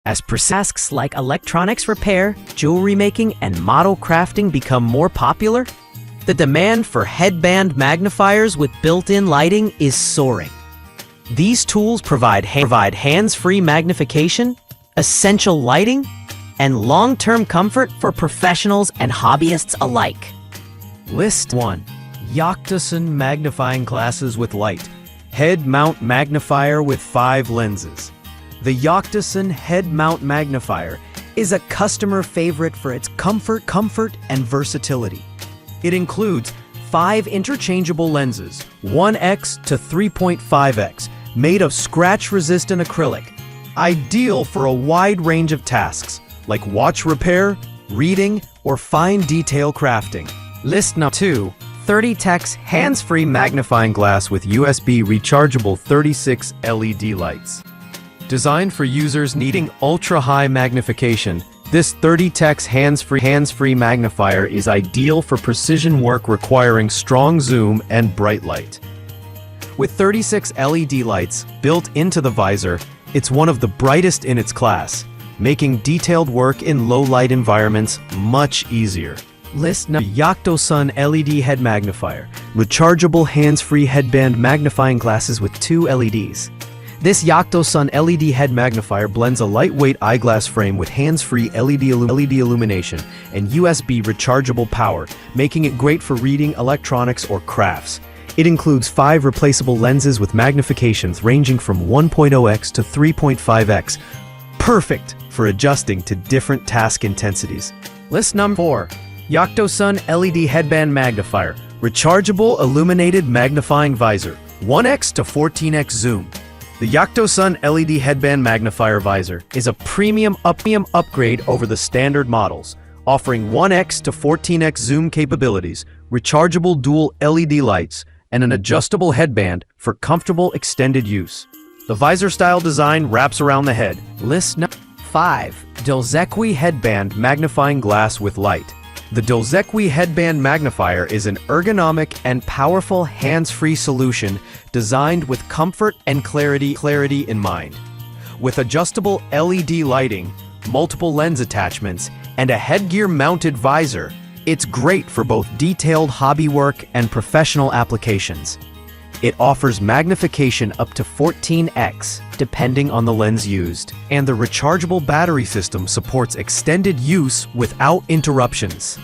As tasks like electronics repair, jewelry making, and model crafting become more popular, the demand for headband magnifiers with built-in lighting is soaring. These tools provide hands-free magnification, essential lighting, and long-term comfort for professionals and hobbyists alike. List 1. YOCTOSUN magnifying glasses with light. Head mount magnifier with 5 lenses. The YOCTOSUN head mount magnifier is a customer favorite for its comfort, and versatility. It includes 5 interchangeable lenses, 1x to 3.5x, made of scratch-resistant acrylic, ideal for a wide range of tasks like watch repair, reading, or fine detail crafting. List 2. 30tex hands-free magnifying glass with USB rechargeable 36 LED lights. Designed for users needing ultra-high magnification, this 30tex hands-free magnifier is ideal for precision work requiring strong zoom and bright light. With 36 LED lights built into the visor, it's one of the brightest in its class, making detailed work in low-light environments much easier. List YOCTOSUN LED head magnifier, rechargeable hands-free headband magnifying glasses with 2 LEDs. This YOCTOSUN LED head magnifier blends a lightweight eyeglass frame with hands-free LED illumination and USB rechargeable power, making it great for reading, electronics, or crafts. It includes 5 replaceable lenses with magnifications ranging from 1.0x to 3.5x, perfect for adjusting to different task intensities. List 4. YOCTOSUN LED headband magnifier, rechargeable illuminated magnifying visor, 1x to 14x zoom. The YOCTOSUN LED headband magnifier visor is a premium upgrade over the standard models, offering 1x to 14x zoom capabilities, rechargeable dual LED lights, and an adjustable headband for comfortable extended use. The visor-style design wraps around the head. List 5. Dilzekui headband magnifying glass with light. The Dilzekui headband magnifier is an ergonomic and powerful hands-free solution designed with comfort and clarity in mind. With adjustable LED lighting, multiple lens attachments, and a headgear-mounted visor, it's great for both detailed hobby work and professional applications. It offers magnification up to 14x, depending on the lens used, and the rechargeable battery system supports extended use without interruptions.